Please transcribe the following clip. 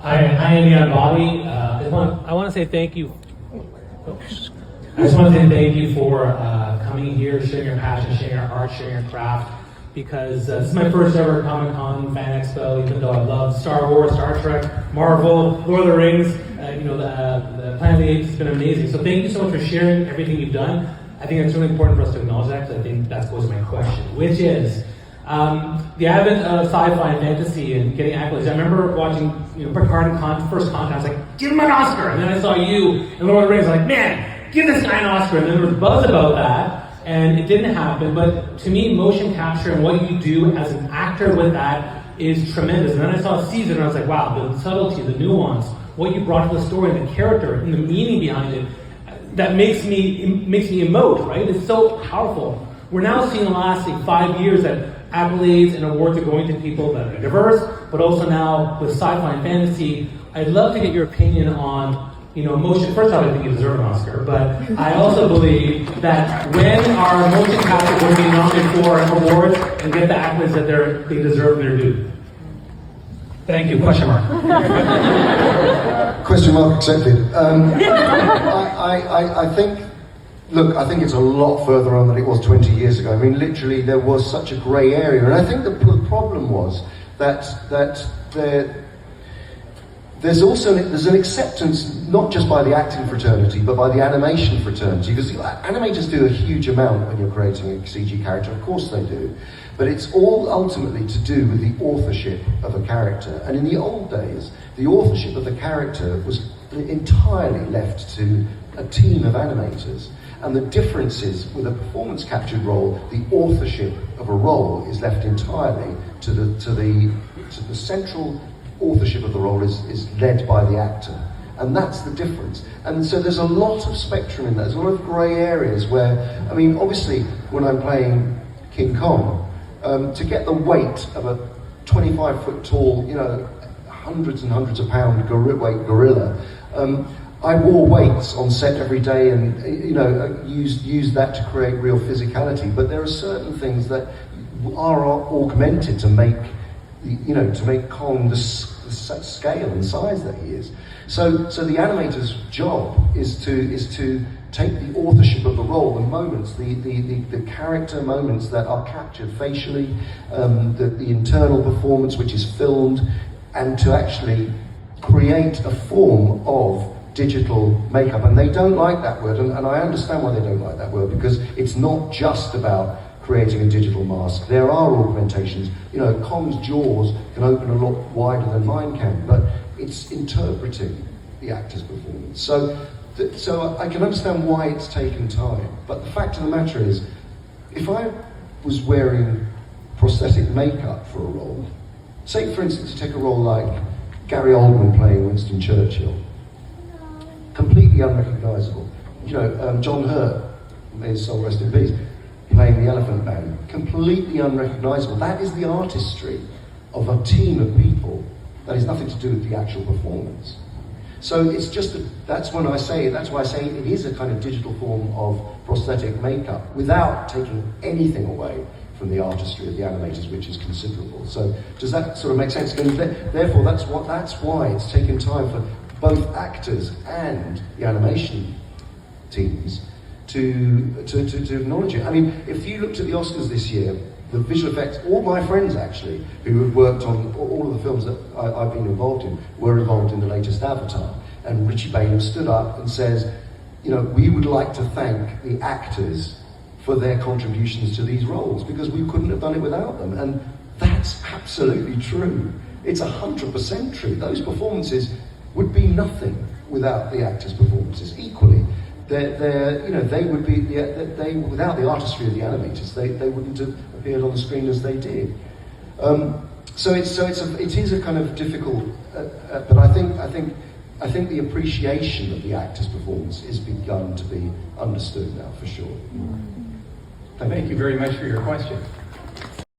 Hi, Andy. I'm Bobby. I want to say thank you. I just want to say thank you for coming here, sharing your passion, sharing your art, sharing your craft. Because this is my first ever ComicCon fan expo. Even though I love Star Wars, Star Trek, Marvel, Lord of the Rings, the Planet of the Apes has been amazing. So thank you so much for sharing everything you've done. I think it's really important for us to acknowledge that, because I think that goes to my question, which is the advent of sci-fi and fantasy and getting accolades. I remember watching, Picard and first Contact. I was like, give him an Oscar. And then I saw you and Lord of the Rings. I was like, man, give this guy an Oscar. And then there was buzz about that. And it didn't happen, but to me, motion capture and what you do as an actor with that is tremendous. And then I saw Caesar and I was like, wow, the subtlety, the nuance, what you brought to the story, and the character, and the meaning behind it, that makes me emote, right? It's so powerful. We're now seeing the last 5 years that accolades and awards are going to people that are diverse, but also now with sci-fi and fantasy. I'd love to get your opinion on motion. First off, I think you deserve an Oscar, but I also believe that when our motion capture will be nominated for awards and get the accolades that they deserve their due. Thank you. Question mark. Question mark accepted. I think it's a lot further on than it was 20 years ago. I mean, literally, there was such a grey area, and I think the problem was that there's an acceptance, not just by the acting fraternity, but by the animation fraternity, because animators do a huge amount when you're creating a CG character, of course they do, but it's all ultimately to do with the authorship of a character. And in the old days, the authorship of the character was entirely left to a team of animators. And the difference is, with a performance captured role, the authorship of a role is left entirely to the central authorship of the role is led by the actor. And that's the difference. And so there's a lot of spectrum in that. There's a lot of grey areas where, obviously, when I'm playing King Kong, to get the weight of a 25-foot tall, hundreds and hundreds of pound weight gorilla, I wore weights on set every day and used that to create real physicality. But there are certain things that are augmented to make Kong the scale and size that he is. So the animator's job is to take the authorship of the role, the moments, the character moments that are captured facially, the internal performance which is filmed, and to actually create a form of digital makeup. And they don't like that word, and I understand why they don't like that word, because it's not just about creating a digital mask. There are augmentations. Kong's jaws can open a lot wider than mine can, but it's interpreting the actor's performance. So I can understand why it's taken time. But the fact of the matter is, if I was wearing prosthetic makeup for a role, say for instance, you take a role like Gary Oldman playing Winston Churchill, completely unrecognisable. John Hurt, may his soul rest in peace, playing the Elephant Man, completely unrecognisable. That is the artistry of a team of people. That has nothing to do with the actual performance. So it's just that's why I say it is a kind of digital form of prosthetic makeup without taking anything away from the artistry of the animators, which is considerable. So does that sort of make sense? And therefore, that's why it's taken time for both actors and the animation teams to acknowledge it. If you looked at the Oscars this year, the visual effects, all my friends actually, who have worked on all of the films that I've been involved in, were involved in the latest Avatar. And Richie Bailey stood up and says, we would like to thank the actors for their contributions to these roles, because we couldn't have done it without them. And that's absolutely true. It's 100% true. Those performances would be nothing without the actors' performances. Equally, they would be without the artistry of the animators, they wouldn't have appeared on the screen as they did. So it is a kind of difficult, but I think the appreciation of the actor's performance is begun to be understood now for sure. Thank you very much for your question.